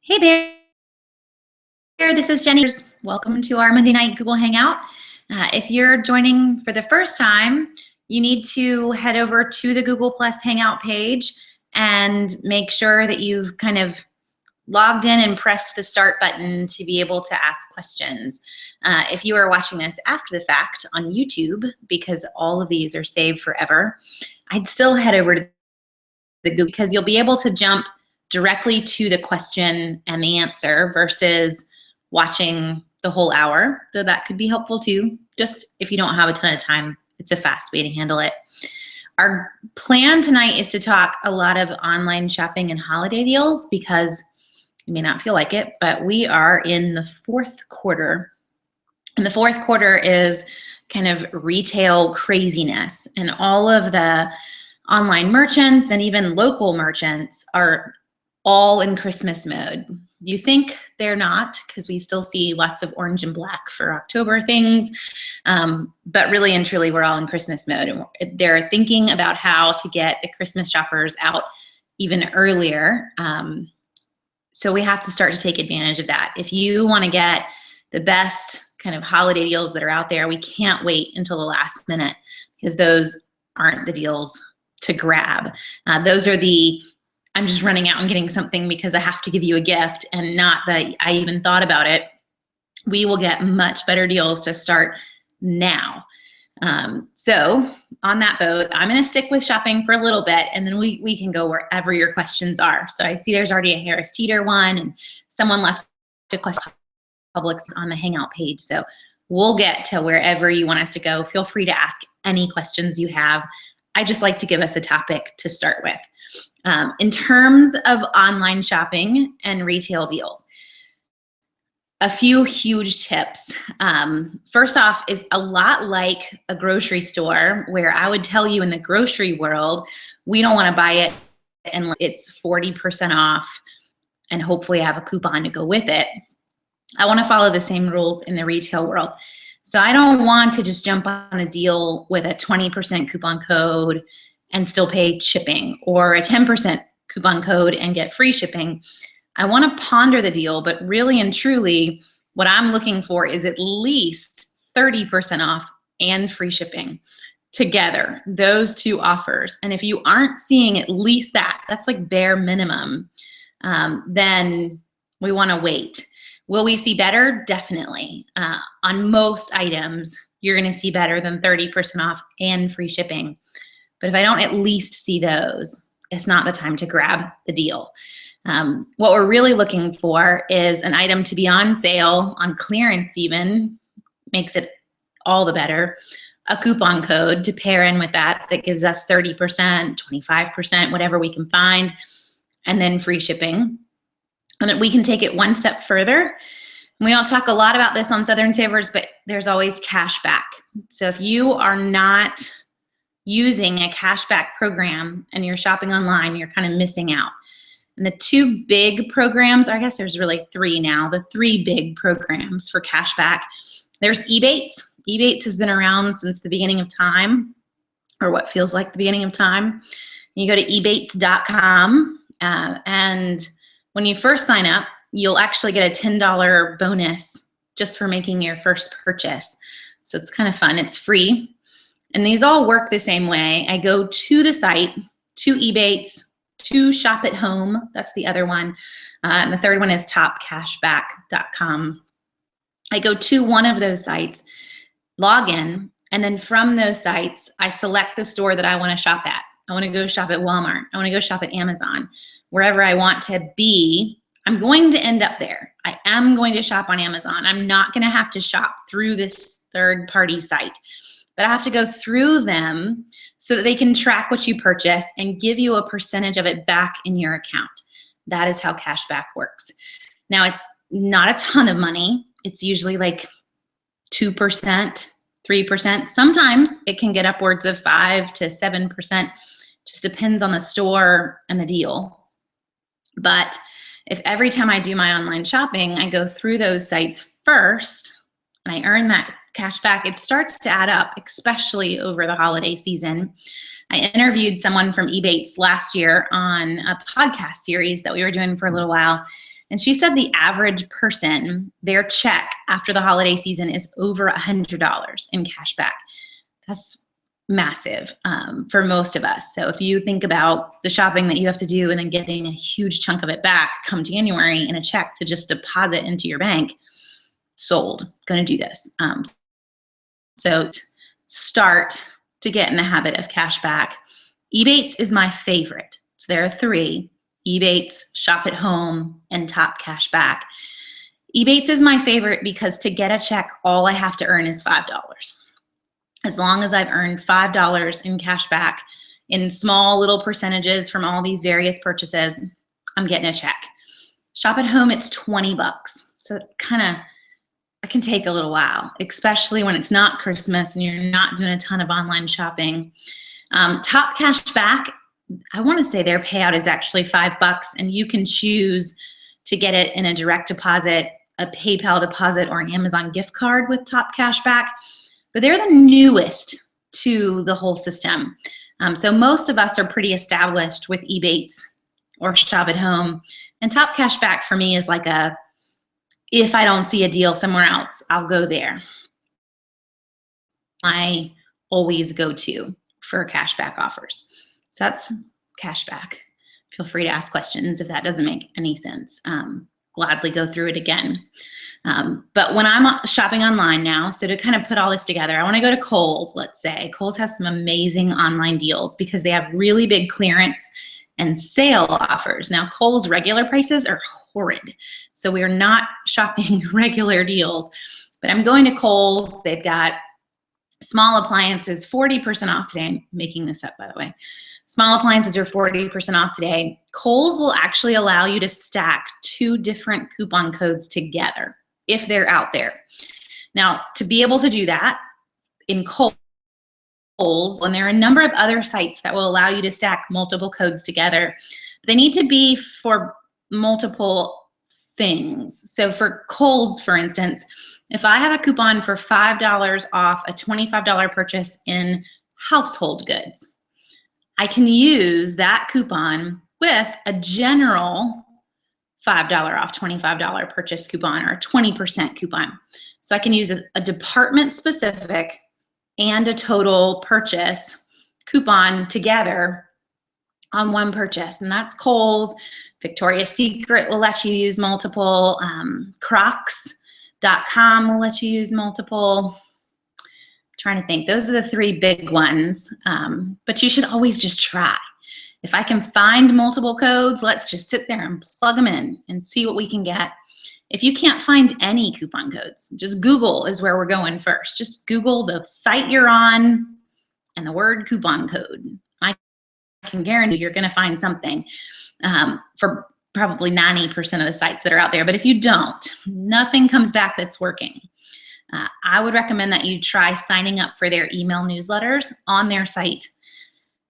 Hey there, this is Jenny. Welcome to our Monday night Google Hangout. If you're joining for the first time, you need to head over to the Google Plus Hangout page and make sure that you've kind of logged in and pressed the start button to be able to ask questions. If you are watching this after the fact on YouTube, because all of these are saved forever, I'd still head over to the Google, because you'll be able to jump directly to the question and the answer versus watching the whole hour. So that could be helpful too. Just if you don't have a ton of time, it's a fast way to handle it. Our plan tonight is to talk a lot of online shopping and holiday deals, because you may not feel like it, but we are in the fourth quarter. And the fourth quarter is kind of retail craziness, and all of the online merchants and even local merchants are all in Christmas mode. You think they're not, because we still see lots of orange and black for October things, but really and truly we're all in Christmas mode, and they're thinking about how to get the Christmas shoppers out even earlier. So we have to start to take advantage of that. If you want to get the best kind of holiday deals that are out there, we can't wait until the last minute, because those aren't the deals to grab. Those are the, I'm just running out and getting something because I have to give you a gift, and not that I even thought about it. We will get much better deals to start now. So on that boat, I'm gonna stick with shopping for a little bit, and then we can go wherever your questions are. So I see there's already a Harris Teeter one, and someone left a question Publix on the Hangout page. So we'll get to wherever you want us to go. Feel free to ask any questions you have. I just like to give us a topic to start with. In terms of online shopping and retail deals, a few huge tips. First off is a lot like a grocery store, where I would tell you in the grocery world, we don't want to buy it unless it's 40% off and hopefully have a coupon to go with it. I want to follow the same rules in the retail world. So I don't want to just jump on a deal with a 20% coupon code and still pay shipping, or a 10% coupon code and get free shipping. I want to ponder the deal, but really and truly, what I'm looking for is at least 30% off and free shipping together, those two offers. And if you aren't seeing at least that, that's like bare minimum, then we want to wait. Will we see better? Definitely. On most items, you're going to see better than 30% off and free shipping. But if I don't at least see those, it's not the time to grab the deal. What we're really looking for is an item to be on sale, on clearance even, makes it all the better. A coupon code to pair in with that gives us 30%, 25%, whatever we can find, and then free shipping. And then we can take it one step further. We don't talk a lot about this on Southern Savers, but there's always cash back. So if you are not using a cashback program and you're shopping online, you're kind of missing out. And the two big programs, I guess there's really three now, the three big programs for cashback. There's Ebates. Ebates has been around since the beginning of time, or what feels like the beginning of time. You go to ebates.com, and when you first sign up, you'll actually get a $10 bonus just for making your first purchase. So it's kind of fun, it's free. And these all work the same way. I go to the site, to Ebates, to Shop at Home, that's the other one. And the third one is topcashback.com. I go to one of those sites, log in, and then from those sites, I select the store that I want to shop at. I want to go shop at Walmart. I want to go shop at Amazon. Wherever I want to be, I'm going to end up there. I am going to shop on Amazon. I'm not going to have to shop through this third-party site, but I have to go through them so that they can track what you purchase and give you a percentage of it back in your account. That is how cashback works. Now, it's not a ton of money. It's usually like 2%, 3%. Sometimes it can get upwards of 5 to 7%. Just depends on the store and the deal. But if every time I do my online shopping, I go through those sites first and I earn that cash back, it starts to add up, especially over the holiday season. I interviewed someone from Ebates last year on a podcast series that we were doing for a little while. And she said the average person, their check after the holiday season is over $100 in cash back. That's massive for most of us. So if you think about the shopping that you have to do and then getting a huge chunk of it back come January in a check to just deposit into your bank, sold, going to do this. So start to get in the habit of cash back. Ebates is my favorite. So there are 3, Ebates, Shop at Home, and Top Cash Back. Ebates is my favorite because to get a check, all I have to earn is $5. As long as I've earned $5 in cash back in small little percentages from all these various purchases, I'm getting a check. Shop at Home, it's $20. So it can take a little while, especially when it's not Christmas and you're not doing a ton of online shopping. Top Cash Back, I want to say their payout is actually $5, and you can choose to get it in a direct deposit, a PayPal deposit, or an Amazon gift card with Top Cash Back. But they're the newest to the whole system. So most of us are pretty established with Ebates or Shop at Home. And Top Cash Back for me is like if I don't see a deal somewhere else, I'll go there. I always go to for cashback offers. So that's cashback. Feel free to ask questions if that doesn't make any sense. Gladly go through it again. But when I'm shopping online now, so to kind of put all this together, I want to go to Kohl's, let's say. Kohl's has some amazing online deals because they have really big clearance and sale offers. Now, Kohl's regular prices are horrid. So we are not shopping regular deals. But I'm going to Kohl's. They've got small appliances, 40% off today. I'm making this up, by the way. Small appliances are 40% off today. Kohl's will actually allow you to stack 2 different coupon codes together if they're out there. Now, to be able to do that in Kohl's, and there are a number of other sites that will allow you to stack multiple codes together, they need to be for multiple things. So for Kohl's, for instance, if I have a coupon for $5 off a $25 purchase in household goods, I can use that coupon with a general $5 off $25 purchase coupon or a 20% coupon. So I can use a department specific and a total purchase coupon together on one purchase. And that's Kohl's. Victoria's Secret will let you use multiple. Crocs.com will let you use multiple. Trying to think, those are the 3 big ones, but you should always just try. If I can find multiple codes, let's just sit there and plug them in and see what we can get. If you can't find any coupon codes, just Google is where we're going first. Just Google the site you're on and the word coupon code. I can guarantee you're going to find something for probably 90% of the sites that are out there. But if you don't, nothing comes back that's working. I would recommend that you try signing up for their email newsletters on their site,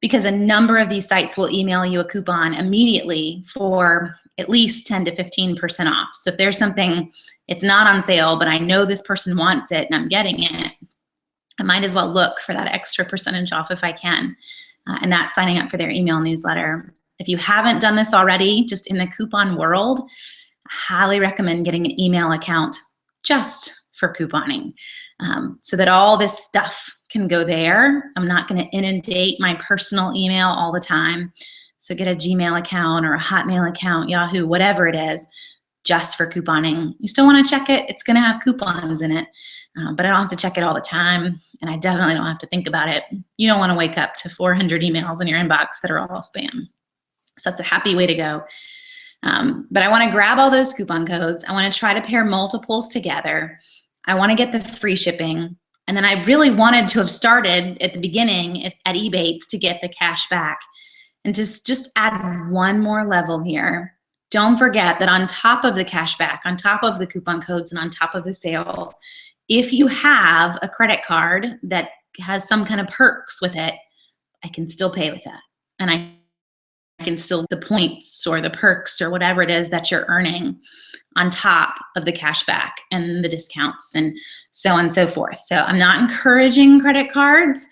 because a number of these sites will email you a coupon immediately for at least 10 to 15% off. So if there's something, it's not on sale, but I know this person wants it and I'm getting it, I might as well look for that extra percentage off if I can. And that's signing up for their email newsletter. If you haven't done this already, just in the coupon world, I highly recommend getting an email account just for couponing, so that all this stuff can go there. I'm not going to inundate my personal email all the time. So get a Gmail account or a Hotmail account, Yahoo, whatever it is, just for couponing. You still want to check it. It's going to have coupons in it, but I don't have to check it all the time, and I definitely don't have to think about it. You don't want to wake up to 400 emails in your inbox that are all spam. So that's a happy way to go. But I want to grab all those coupon codes. I want to try to pair multiples together. I want to get the free shipping. And then I really wanted to have started at the beginning at Ebates to get the cash back. And just add one more level here. Don't forget that on top of the cash back, on top of the coupon codes, and on top of the sales, if you have a credit card that has some kind of perks with it, I can still pay with that. And I can still the points or the perks or whatever it is that you're earning on top of the cash back and the discounts and so on and so forth. So I'm not encouraging credit cards,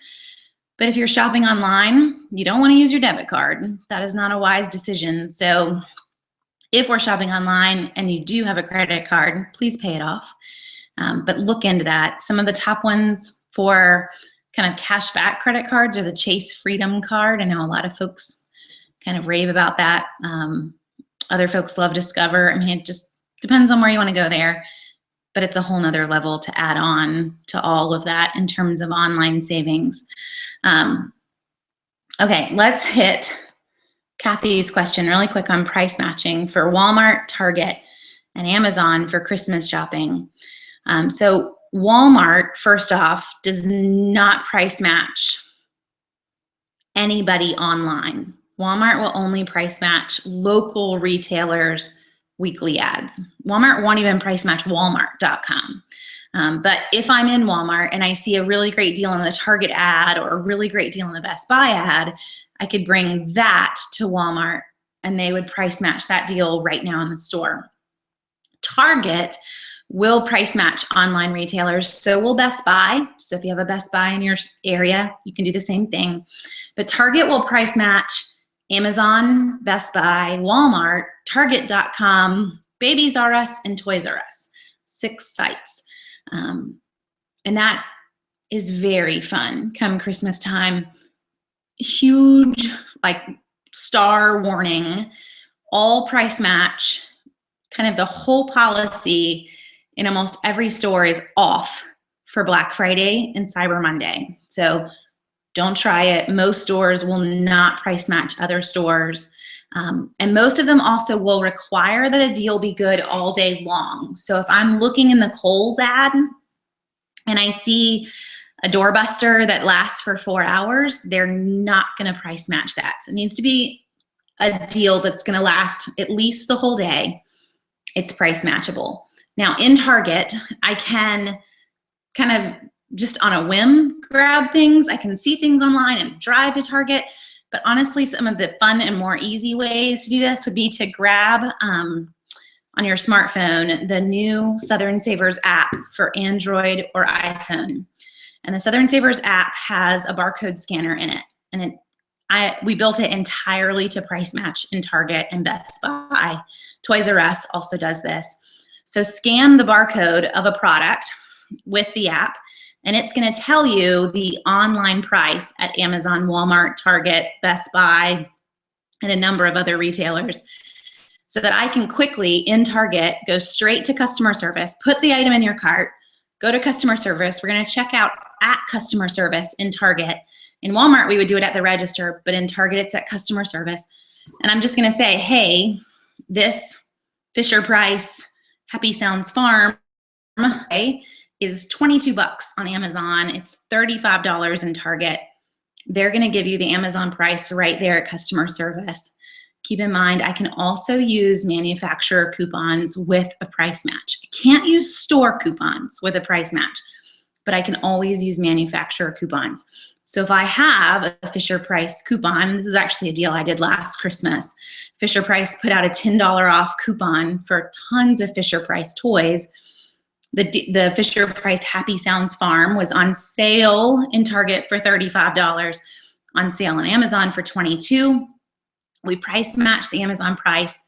But if you're shopping online, you don't want to use your debit card. That is not a wise decision. So if we're shopping online and you do have a credit card, please pay it off. But look into that. Some of the top ones for kind of cash back credit cards are the Chase Freedom Card. I know a lot of folks kind of rave about that. Other folks love Discover. I mean, it just depends on where you want to go there. But it's a whole nother level to add on to all of that in terms of online savings. Okay, let's hit Kathy's question really quick on price matching for Walmart, Target, and Amazon for Christmas shopping. So Walmart, first off, does not price match anybody online. Walmart will only price match local retailers' weekly ads. Walmart won't even price match Walmart.com. But if I'm in Walmart and I see a really great deal in the Target ad or a really great deal in the Best Buy ad, I could bring that to Walmart and they would price match that deal right now in the store. Target will price match online retailers, so will Best Buy. So if you have a Best Buy in your area, you can do the same thing. But Target will price match Amazon, Best Buy, Walmart, Target.com, Babies R Us, and Toys R Us. 6 sites. And that is very fun come Christmas time. Huge, like, star warning, all price match, kind of the whole policy in almost every store is off for Black Friday and Cyber Monday. So don't try it. Most stores will not price match other stores. And most of them also will require that a deal be good all day long. So if I'm looking in the Kohl's ad and I see a doorbuster that lasts for 4 hours, they're not gonna price match that. So it needs to be a deal that's gonna last at least the whole day. It's price matchable. Now in Target, I can kind of just on a whim grab things. I can see things online and drive to Target. But honestly, some of the fun and more easy ways to do this would be to grab on your smartphone the new Southern Savers app for Android or iPhone. And the Southern Savers app has a barcode scanner in it. And we built it entirely to price match in Target and Best Buy. Toys R Us also does this. So scan the barcode of a product with the app, and it's gonna tell you the online price at Amazon, Walmart, Target, Best Buy, and a number of other retailers, so that I can quickly, in Target, go straight to customer service, put the item in your cart, go to customer service. We're gonna check out at customer service in Target. In Walmart, we would do it at the register, but in Target, it's at customer service. And I'm just gonna say, hey, this Fisher Price Happy Sounds Farm is 22 bucks on Amazon. It's $35 in Target. They're gonna give you the Amazon price right there at customer service. Keep in mind, I can also use manufacturer coupons with a price match. I can't use store coupons with a price match, but I can always use manufacturer coupons. So if I have a Fisher Price coupon, this is actually a deal I did last Christmas. Fisher Price put out a $10 off coupon for tons of Fisher Price toys. The Fisher Price Happy Sounds Farm was on sale in Target for $35, on sale on Amazon for $22. We price matched the Amazon price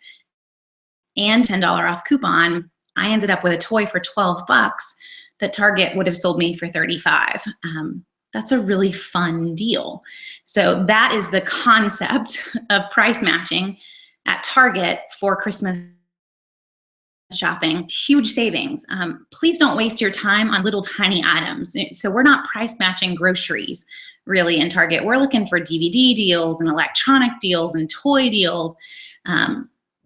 and $10 off coupon. I ended up with a toy for 12 bucks that Target would have sold me for 35. That's a really fun deal. So that is the concept of price matching at Target for Christmas shopping. Huge savings. Please don't waste your time on little tiny items. So we're not price matching groceries really in Target. We're looking for DVD deals and electronic deals and toy deals,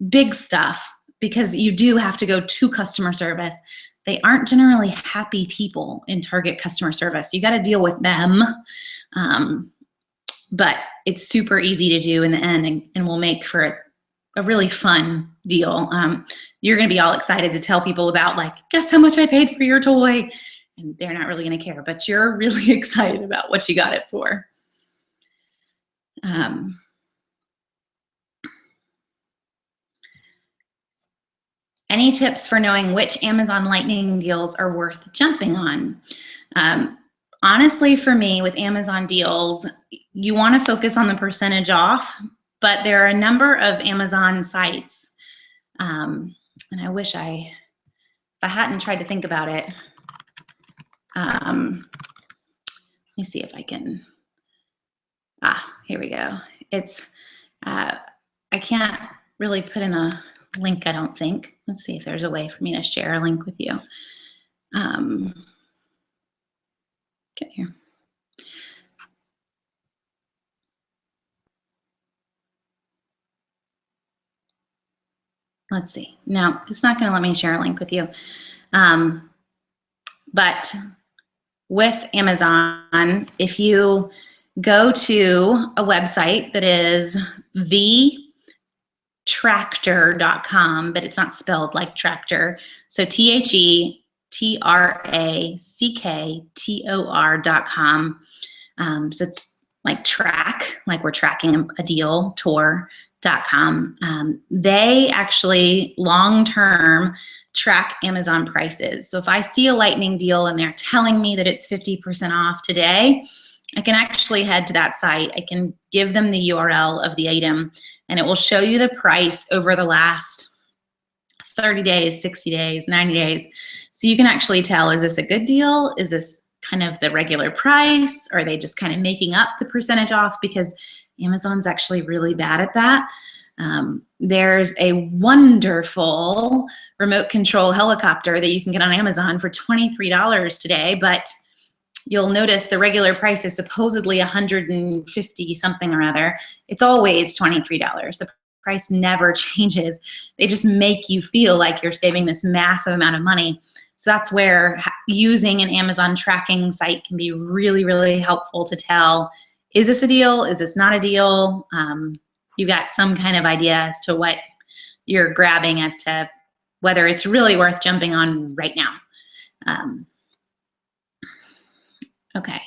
big stuff, because you do have to go to customer service. They aren't generally happy people in Target customer service. You got to deal with them. But it's super easy to do in the end, and will make for a really fun deal. You're going to be all excited to tell people about, like, guess how much I paid for your toy? And they're not really going to care, but you're really excited about what you got it for. Any tips for knowing which Amazon Lightning deals are worth jumping on? honestly, for me, with Amazon deals, you want to focus on the percentage off, but there are a number of Amazon sites, and I wish if I hadn't tried to think about it, let me see if I can, here we go. It's, I can't really put in a link, I don't think. Let's see if there's a way for me to share a link with you. Get here. Let's see. No, it's not going to let me share a link with you. But with Amazon, if you go to a website that is thetractor.com, but it's not spelled like tractor. So TheTracktor.com. So it's like track, like we're tracking a deal, tour.com. They actually long-term track Amazon prices. So if I see a lightning deal and they're telling me that it's 50% off today, I can actually head to that site. I can give them the URL of the item and it will show you the price over the last 30 days, 60 days, 90 days. So you can actually tell, is this a good deal? Is this kind of the regular price? Or are they just kind of making up the percentage off? Because Amazon's actually really bad at that. There's a wonderful remote control helicopter that you can get on Amazon for $23 today, but you'll notice the regular price is supposedly $150 something or other. It's always $23. The price never changes. They just make you feel like you're saving this massive amount of money. So that's where using an Amazon tracking site can be really, really helpful to tell, is this a deal? Is this not a deal? You got some kind of idea as to what you're grabbing as to whether it's really worth jumping on right now. Okay.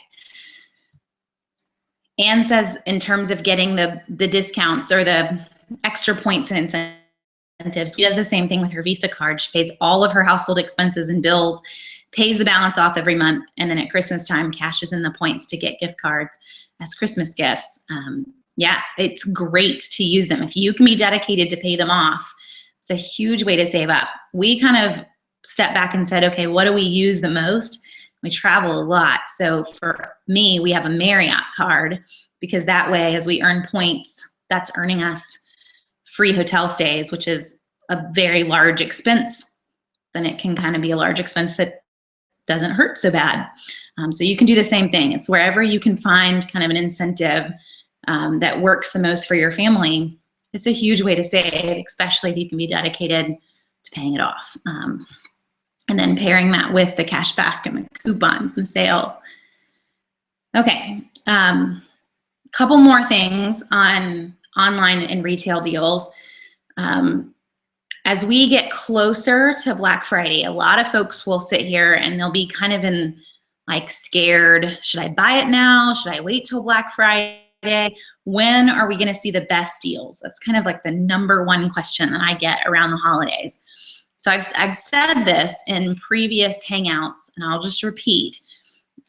Anne says in terms of getting the discounts or the extra points and incentives, she does the same thing with her Visa card. She pays all of her household expenses and bills, pays the balance off every month, and then at Christmas time cashes in the points to get gift cards as Christmas gifts. Yeah, it's great to use them. If you can be dedicated to pay them off, it's a huge way to save up. We kind of stepped back and said, okay, what do we use the most? We travel a lot. So for me, we have a Marriott card because that way, as we earn points, that's earning us free hotel stays, which is a very large expense. Then it can kind of be a large expense that doesn't hurt so bad. So you can do the same thing. It's wherever you can find kind of an incentive that works the most for your family. It's a huge way to save, especially if you can be dedicated to paying it off. And then pairing that with the cash back and the coupons and sales. Okay, couple more things on online and retail deals. As we get closer to Black Friday, a lot of folks will sit here and they'll be kind of in like scared, should I buy it now? Should I wait till Black Friday? When are we gonna see the best deals? That's kind of like the #1 question that I get around the holidays. So I've said this in previous Hangouts, and I'll just repeat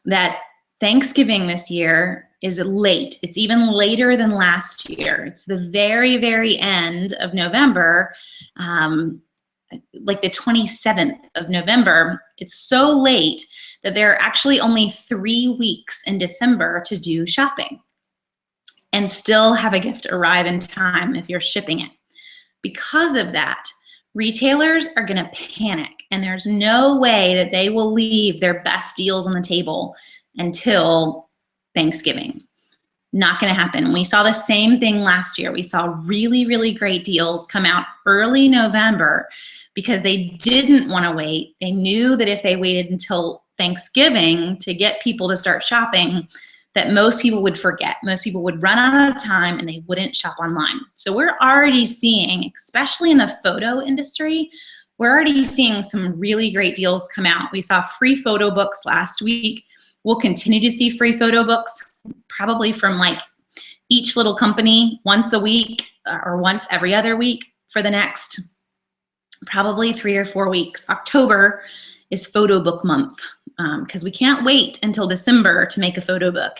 that Thanksgiving this year is late. It's even later than last year. It's the very, very end of November, like the 27th of November. It's so late that there are actually only 3 weeks in December to do shopping and still have a gift arrive in time if you're shipping it. Because of that, retailers are gonna panic, and there's no way that they will leave their best deals on the table until Thanksgiving. Not gonna happen. We saw the same thing last year. We saw really, really great deals come out early November because they didn't wanna wait. They knew that if they waited until Thanksgiving to get people to start shopping, that most people would forget. Most people would run out of time and they wouldn't shop online. So we're already seeing, especially in the photo industry, we're already seeing some really great deals come out. We saw free photo books last week. We'll continue to see free photo books probably from like each little company once a week or once every other week for the next probably 3 or 4 weeks. October is photo book month. because we can't wait until December to make a photo book.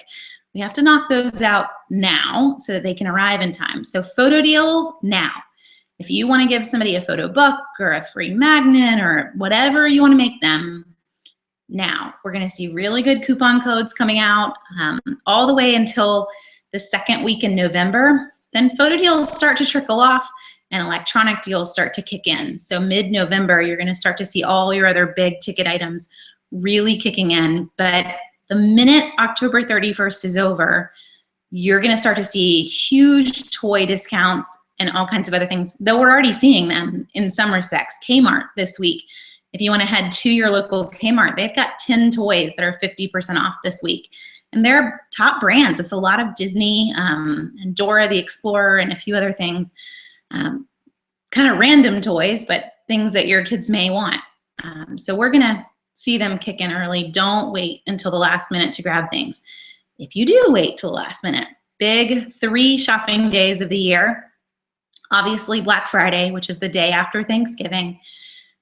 We have to knock those out now so that they can arrive in time. So photo deals now. If you want to give somebody a photo book or a free magnet or whatever you want to make them, now we're going to see really good coupon codes coming out all the way until the second week in November. Then photo deals start to trickle off and electronic deals start to kick in. So mid-November, you're going to start to see all your other big ticket items really kicking in. But the minute October 31st is over, you're going to start to see huge toy discounts and all kinds of other things, though we're already seeing them in some respects. Kmart this week, if you want to head to your local Kmart, they've got 10 toys that are 50% off this week. And they're top brands. It's a lot of Disney and Dora the Explorer and a few other things. Kind of random toys, but things that your kids may want. So we're going to see them kick in early. Don't wait until the last minute to grab things. If you do wait till the last minute, big 3 shopping days of the year. Obviously, Black Friday, which is the day after Thanksgiving.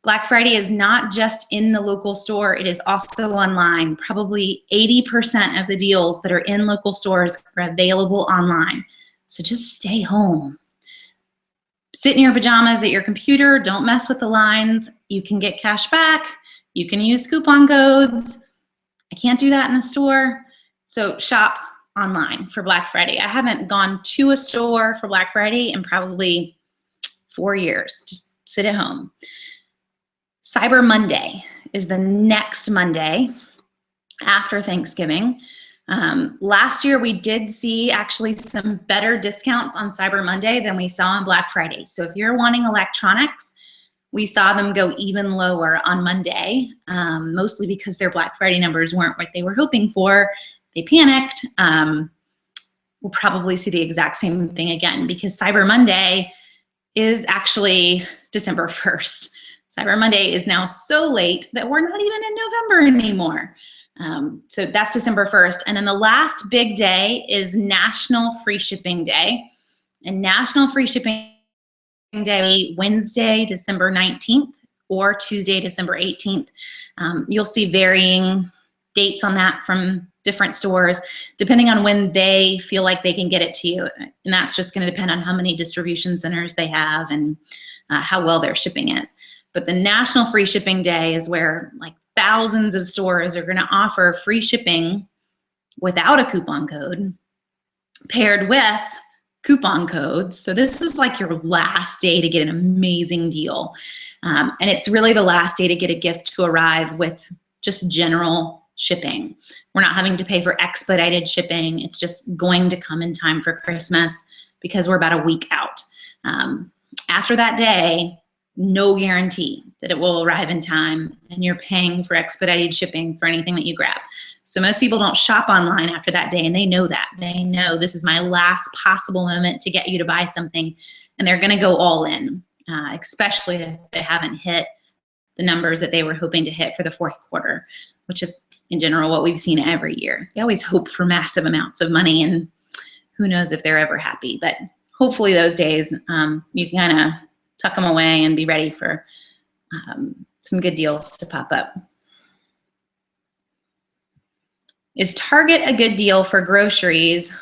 Black Friday is not just in the local store, it is also online. Probably 80% of the deals that are in local stores are available online. So just stay home. Sit in your pajamas at your computer, don't mess with the lines. You can get cash back, you can use coupon codes. I can't do that in the store. So shop online for Black Friday. I haven't gone to a store for Black Friday in probably 4 years. Just sit at home. Cyber Monday is the next Monday after Thanksgiving. Last year, we did see actually some better discounts on Cyber Monday than we saw on Black Friday. So if you're wanting electronics, we saw them go even lower on Monday, mostly because their Black Friday numbers weren't what they were hoping for. They panicked. We'll probably see the exact same thing again because Cyber Monday is actually December 1st. Cyber Monday is now so late that we're not even in November anymore. So that's December 1st. And then the last big day is National Free Shipping Day. And National Free Shipping Day, Wednesday, December 19th or Tuesday, December 18th. You'll see varying dates on that from different stores, depending on when they feel like they can get it to you. And that's just going to depend on how many distribution centers they have and how well their shipping is. But the National Free Shipping Day is where like thousands of stores are going to offer free shipping without a coupon code paired with coupon codes. So this is like your last day to get an amazing deal. And it's really the last day to get a gift to arrive with just general shipping. We're not having to pay for expedited shipping. It's just going to come in time for Christmas because we're about a week out. After that day, no guarantee that it will arrive in time, and you're paying for expedited shipping for anything that you grab. So most people don't shop online after that day, and they know that. They know this is my last possible moment to get you to buy something, and they're gonna go all in, especially if they haven't hit the numbers that they were hoping to hit for the fourth quarter, which is in general what we've seen every year. They always hope for massive amounts of money, and who knows if they're ever happy. But hopefully those days you can kind of tuck them away and be ready for some good deals to pop up. Is Target a good deal for groceries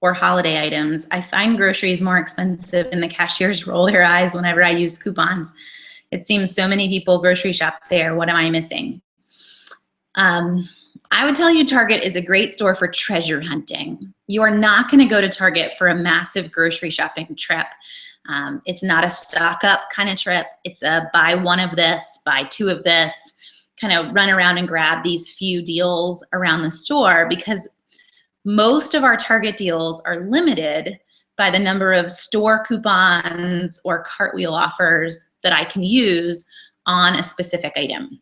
or holiday items? I find groceries more expensive and the cashiers roll their eyes whenever I use coupons. It seems so many people grocery shop there. What am I missing? I would tell you Target is a great store for treasure hunting. You are not going to go to Target for a massive grocery shopping trip. It's not a stock up kind of trip. It's a buy one of this, buy two of this, kind of run around and grab these few deals around the store, because most of our Target deals are limited by the number of store coupons or cartwheel offers that I can use on a specific item.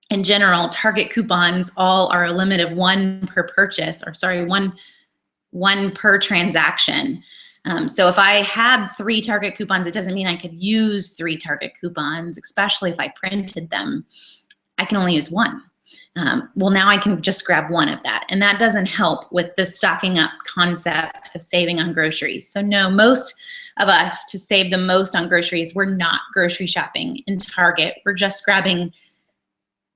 In general, Target coupons all are a limit of one per purchase, or sorry, one per transaction. So if I had 3 Target coupons, it doesn't mean I could use 3 Target coupons, especially if I printed them. I can only use 1. Well, now I can just grab 1 of that. And that doesn't help with the stocking up concept of saving on groceries. So no, most of us, to save the most on groceries, we're not grocery shopping in Target. We're just grabbing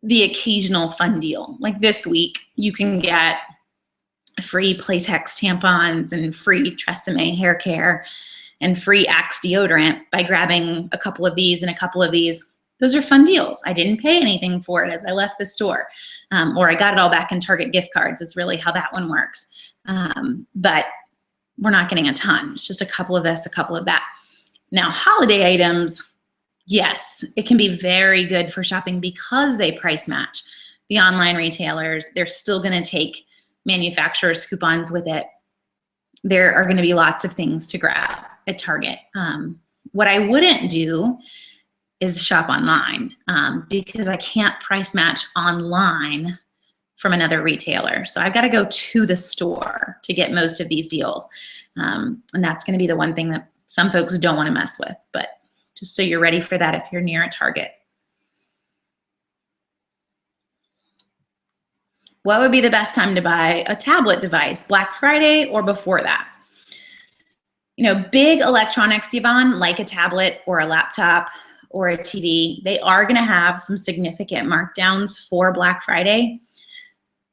the occasional fun deal. Like this week, you can get free Playtex tampons and free Tresemme hair care and free Axe deodorant by grabbing a couple of these and a couple of these. Those are fun deals. I didn't pay anything for it as I left the store. Or I got it all back in Target gift cards is really how that one works. But we're not getting a ton. It's just a couple of this, a couple of that. Now, holiday items, yes, it can be very good for shopping because they price match. The online retailers, they're still going to take manufacturers' coupons with it. There are going to be lots of things to grab at Target. What I wouldn't do is shop online because I can't price match online from another retailer. So I've got to go to the store to get most of these deals. And that's going to be the one thing that some folks don't want to mess with, but just so you're ready for that if you're near a Target. What would be the best time to buy a tablet device, Black Friday or before that? You know, big electronics, Yvonne, like a tablet or a laptop or a TV, they are going to have some significant markdowns for Black Friday.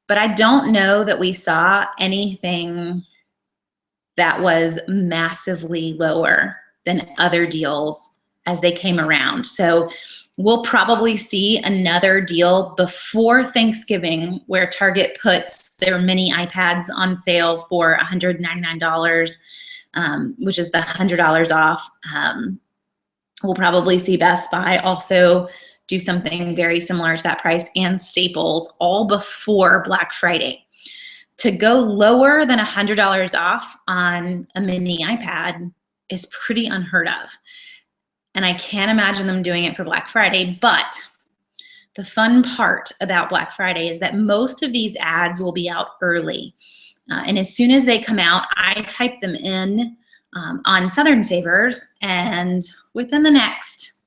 But I don't know that we saw anything that was massively lower than other deals as they came around. So we'll probably see another deal before Thanksgiving where Target puts their mini iPads on sale for $199, which is the $100 off. We'll probably see Best Buy also do something very similar to that price, and Staples, all before Black Friday. To go lower than $100 off on a mini iPad is pretty unheard of. And I can't imagine them doing it for Black Friday, but the fun part about Black Friday is that most of these ads will be out early. And as soon as they come out, I type them in on Southern Savers, and within the next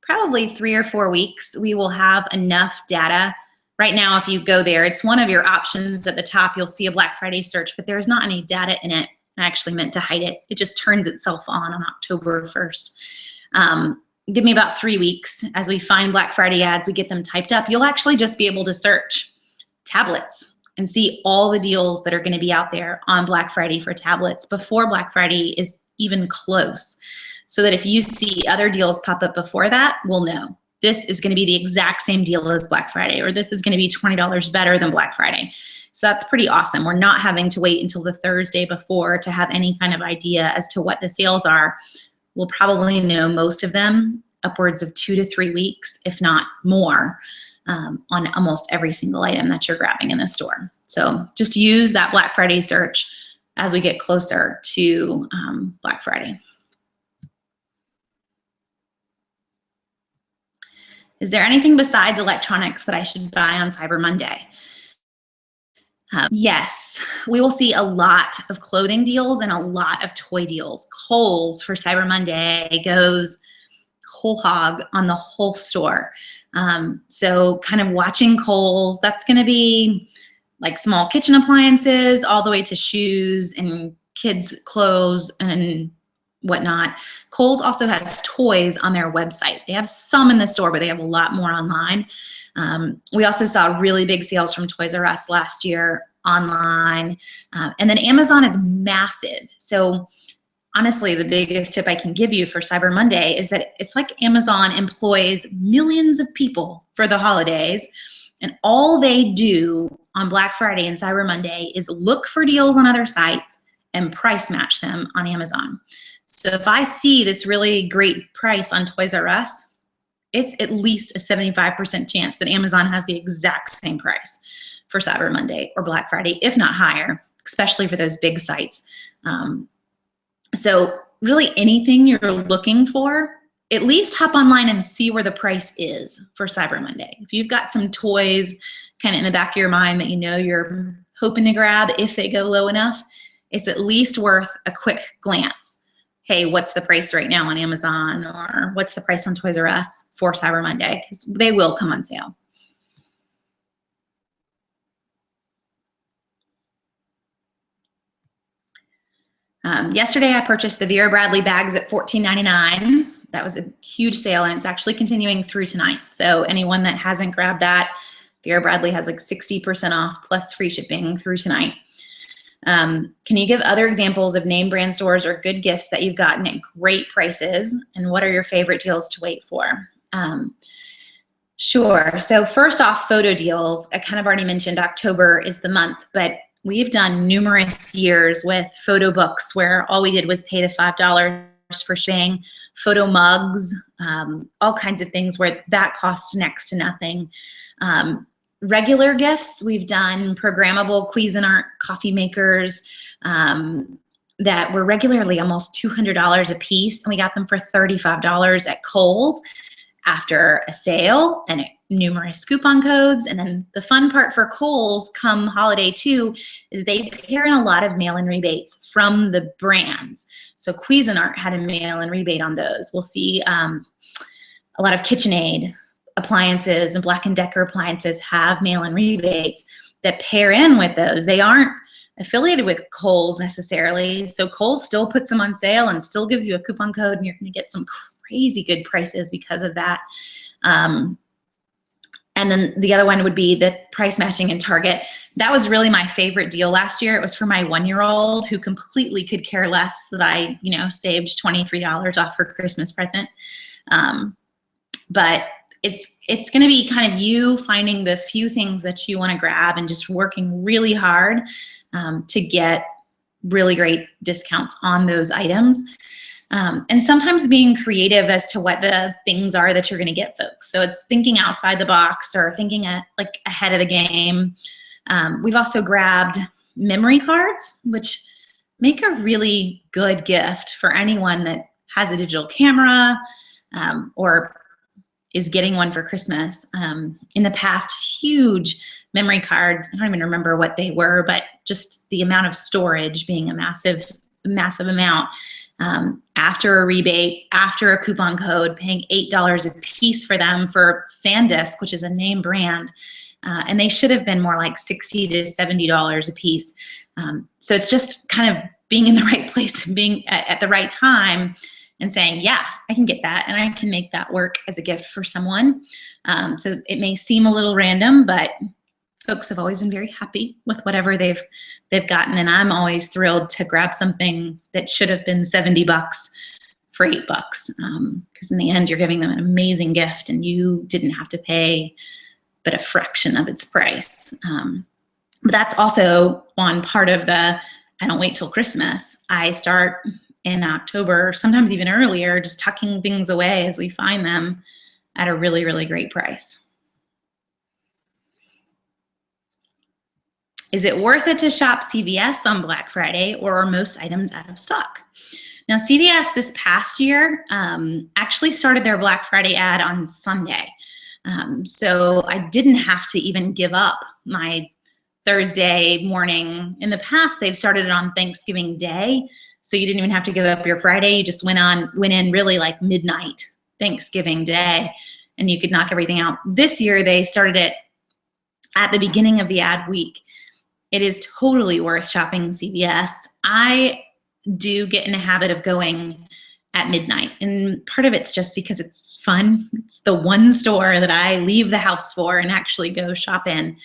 probably 3 or 4 weeks, we will have enough data. Right now, if you go there, it's one of your options at the top. You'll see a Black Friday search, but there's not any data in it. I actually meant to hide it. It just turns itself on October 1st. Give me about 3 weeks. As we find Black Friday ads, we get them typed up. You'll actually just be able to search tablets and see all the deals that are going to be out there on Black Friday for tablets before Black Friday is even close. So that if you see other deals pop up before that, we'll know this is going to be the exact same deal as Black Friday, or this is going to be $20 better than Black Friday. So that's pretty awesome. We're not having to wait until the Thursday before to have any kind of idea as to what the sales are. We'll probably know most of them upwards of 2 to 3 weeks, if not more, on almost every single item that you're grabbing in the store. So just use that Black Friday search as we get closer to Black Friday. Is there anything besides electronics that I should buy on Cyber Monday? Yes, we will see a lot of clothing deals and a lot of toy deals. Kohl's for Cyber Monday goes whole hog on the whole store. So kind of watching Kohl's, that's going to be like small kitchen appliances all the way to shoes and kids' clothes and whatnot. Kohl's also has toys on their website. They have some in the store, but they have a lot more online. We also saw really big sales from Toys R Us last year online. And then Amazon is massive. So honestly, the biggest tip I can give you for Cyber Monday is that it's like Amazon employs millions of people for the holidays, and all they do on Black Friday and Cyber Monday is look for deals on other sites and price match them on Amazon. So if I see this really great price on Toys R Us, it's at least a 75% chance that Amazon has the exact same price for Cyber Monday or Black Friday, if not higher, especially for those big sites. So really anything you're looking for, at least hop online and see where the price is for Cyber Monday. If you've got some toys kind of in the back of your mind that you know you're hoping to grab if they go low enough, it's at least worth a quick glance. Hey, what's the price right now on Amazon, or what's the price on Toys R Us for Cyber Monday? Because they will come on sale. Yesterday I purchased the Vera Bradley bags at $14.99. That was a huge sale, and it's actually continuing through tonight. So anyone that hasn't grabbed that, Vera Bradley has like 60% off plus free shipping through tonight. Can you give other examples of name brand stores or good gifts that you've gotten at great prices? And what are your favorite deals to wait for? Sure. So first off, photo deals. I kind of already mentioned October is the month, but we've done numerous years with photo books where all we did was pay the $5 for shipping, photo mugs, all kinds of things where that costs next to nothing. Regular gifts, we've done programmable Cuisinart coffee makers that were regularly almost $200 a piece, and we got them for $35 at Kohl's after a sale and numerous coupon codes. And then the fun part for Kohl's come holiday too is they pair in a lot of mail-in rebates from the brands. So Cuisinart had a mail-in rebate on those. We'll see a lot of KitchenAid appliances and Black & Decker appliances have mail-in rebates that pair in with those. They aren't affiliated with Kohl's necessarily, so Kohl's still puts them on sale and still gives you a coupon code, and you're going to get some crazy good prices because of that. And then the other one would be the price matching in Target. That was really my favorite deal last year. It was for my 1-year-old who completely could care less that I, saved $23 off her Christmas present. But it's going to be kind of you finding the few things that you want to grab and just working really hard to get really great discounts on those items. And sometimes being creative as to what the things are that you're going to get folks. So it's thinking outside the box or thinking ahead of the game. We've also grabbed memory cards, which make a really good gift for anyone that has a digital camera or is getting one for Christmas. In the past, huge memory cards, I don't even remember what they were, but just the amount of storage being a massive amount. After a rebate, after a coupon code, paying $8 a piece for them for SanDisk, which is a name brand, and they should have been more like $60 to $70 a piece. So it's just kind of being in the right place and being at the right time and saying, yeah, I can get that and I can make that work as a gift for someone. So it may seem a little random, but folks have always been very happy with whatever they've gotten, and I'm always thrilled to grab something that should have been $70 for $8, because in the end you're giving them an amazing gift and you didn't have to pay but a fraction of its price. But that's also one part of the I don't wait till Christmas. I start in October, sometimes even earlier, just tucking things away as we find them at a really, really great price. Is it worth it to shop CVS on Black Friday, or are most items out of stock? Now, CVS this past year actually started their Black Friday ad on Sunday. So I didn't have to even give up my Thursday morning. In the past, they've started it on Thanksgiving Day. So you didn't even have to give up your Friday. You just went in really like midnight Thanksgiving Day, and you could knock everything out. This year, they started it at the beginning of the ad week. It is totally worth shopping CVS. I do get in a habit of going at midnight, and part of it's just because it's fun. It's the one store that I leave the house for and actually go shop in.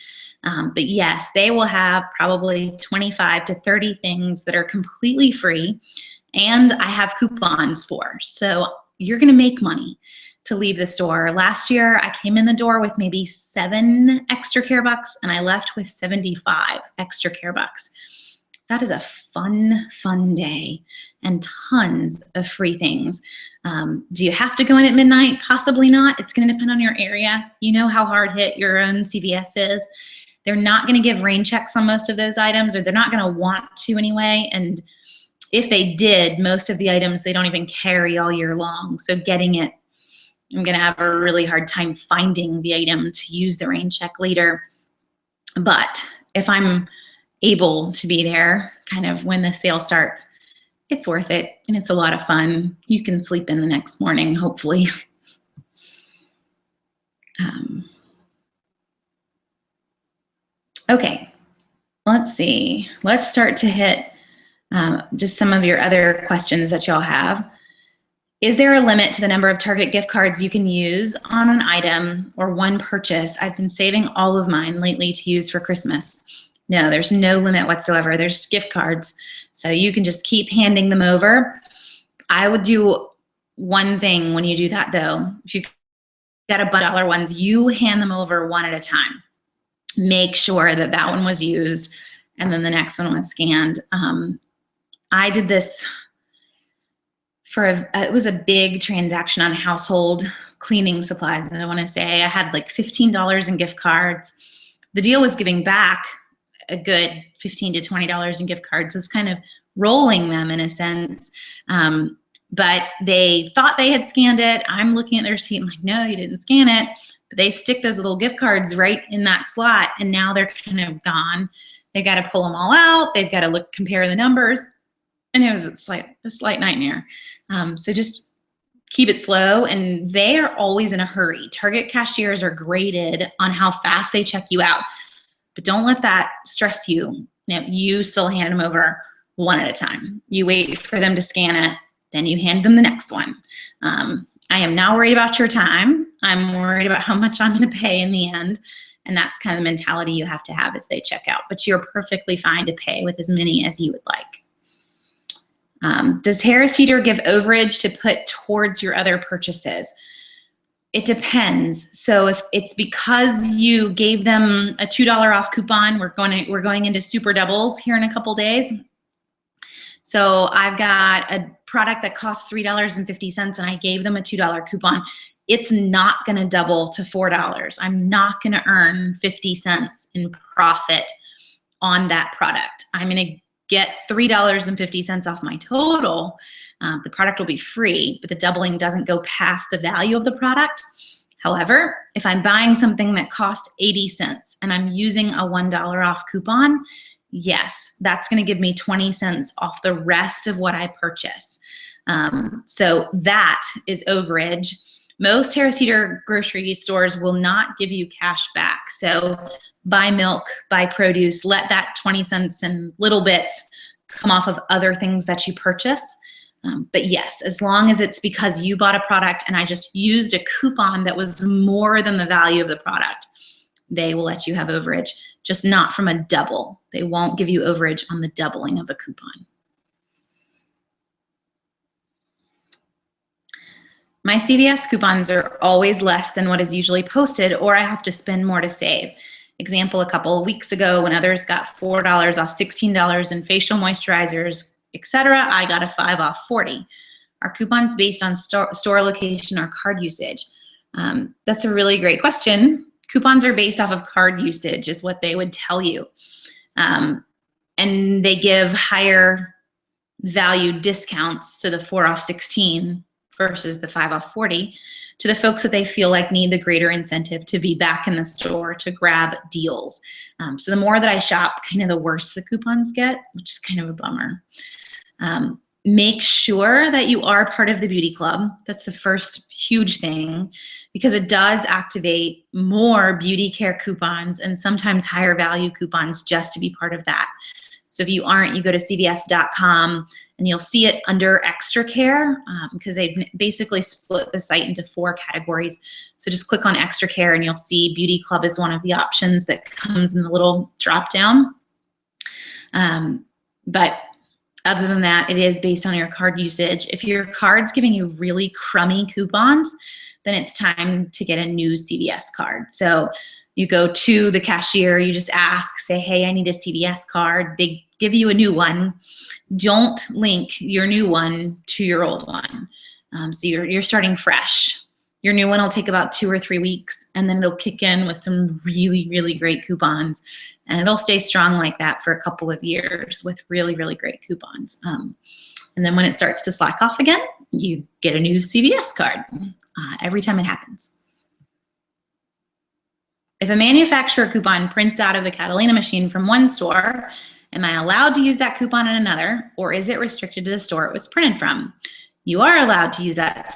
But yes, they will have probably 25 to 30 things that are completely free, and I have coupons for. So you're going to make money to leave the store. Last year, I came in the door with maybe 7 extra care bucks, and I left with 75 extra care bucks. That is a fun, fun day and tons of free things. Do you have to go in at midnight? Possibly not. It's going to depend on your area. You know how hard hit your own CVS is. They're not going to give rain checks on most of those items, or they're not going to want to anyway. And if they did, most of the items they don't even carry all year long. So getting it, I'm going to have a really hard time finding the item to use the rain check later. But if I'm able to be there kind of when the sale starts, it's worth it, and it's a lot of fun. You can sleep in the next morning, hopefully. Okay, let's see. Let's start to hit just some of your other questions that y'all have. Is there a limit to the number of Target gift cards you can use on an item or one purchase? I've been saving all of mine lately to use for Christmas. No, there's no limit whatsoever. There's gift cards. So you can just keep handing them over. I would do one thing when you do that though. If you've got a $1 ones, you hand them over one at a time. Make sure that that one was used and then the next one was scanned. I did this for it was a big transaction on household cleaning supplies. I want to say I had like $15 in gift cards. The deal was giving back a good $15 to $20 in gift cards. It was kind of rolling them in a sense. But they thought they had scanned it. I'm looking at their receipt. I'm like, no, you didn't scan it. But they stick those little gift cards right in that slot, and now they're kind of gone. They've got to pull them all out. They've got to compare the numbers. And it was a slight nightmare. So just keep it slow, and they are always in a hurry. Target cashiers are graded on how fast they check you out, but don't let that stress you. You still hand them over one at a time. You wait for them to scan it, then you hand them the next one. I am not worried about your time. I'm worried about how much I'm going to pay in the end. And that's kind of the mentality you have to have as they check out. But you're perfectly fine to pay with as many as you would like. Does Harris Teeter give overage to put towards your other purchases? It depends. So if it's because you gave them a $2 off coupon, we're going into super doubles here in a couple days. So I've got a product that costs $3.50 and I gave them a $2 coupon. It's not going to double to $4. I'm not going to earn 50 cents in profit on that product. I'm going to get $3.50 off my total. The product will be free, but the doubling doesn't go past the value of the product. However, if I'm buying something that cost 80 cents and I'm using a $1 off coupon, yes, that's going to give me 20 cents off the rest of what I purchase. So that is overage. Most Harris Teeter grocery stores will not give you cash back. So buy milk, buy produce, let that 20 cents and little bits come off of other things that you purchase. But yes, as long as it's because you bought a product and I just used a coupon that was more than the value of the product, they will let you have overage, just not from a double. They won't give you overage on the doubling of a coupon. My CVS coupons are always less than what is usually posted, or I have to spend more to save. Example, a couple of weeks ago when others got $4 off $16 in facial moisturizers, etc., I got a 5 off 40. Are coupons based on store location or card usage? That's a really great question. Coupons are based off of card usage is what they would tell you. And they give higher value discounts to the 4 off 16 versus the 5 off 40 to the folks that they feel like need the greater incentive to be back in the store to grab deals. So the more that I shop, kind of the worse the coupons get, which is kind of a bummer. Make sure that you are part of the beauty club. That's the first huge thing, because it does activate more beauty care coupons and sometimes higher value coupons just to be part of that. So if you aren't, you go to cvs.com and you'll see it under extra care because they basically split the site into 4 categories. So just click on extra care and you'll see beauty club is one of the options that comes in the little drop down. But other than that, it is based on your card usage. If your card's giving you really crummy coupons, then it's time to get a new CVS card. So you go to the cashier, you just ask, say, hey, I need a CVS card. They give you a new one. Don't link your new one to your old one. So you're starting fresh. Your new one will take about 2 or 3 weeks, and then it'll kick in with some really, really great coupons. And it'll stay strong like that for a couple of years with really, really great coupons. And then when it starts to slack off again, you get a new CVS card every time it happens. If a manufacturer coupon prints out of the Catalina machine from one store, am I allowed to use that coupon in another, or is it restricted to the store it was printed from? You are allowed to use that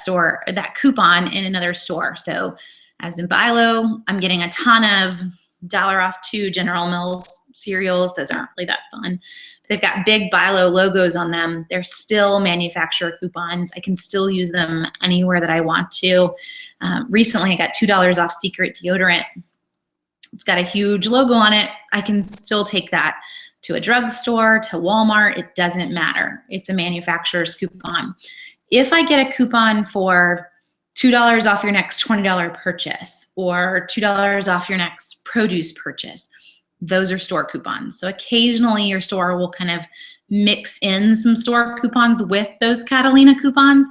coupon in another store. So I was in Bilo, I'm getting a ton of $1 off 2 General Mills cereals. Those aren't really that fun. they've got big buy low logos on them. They're still manufacturer coupons. I can still use them anywhere that I want to. Recently, I got $2 off Secret deodorant. It's got a huge logo on it. I can still take that to a drugstore, to Walmart. It doesn't matter. It's a manufacturer's coupon. If I get a coupon for $2 off your next $20 purchase or $2 off your next produce purchase, those are store coupons. So occasionally your store will kind of mix in some store coupons with those Catalina coupons.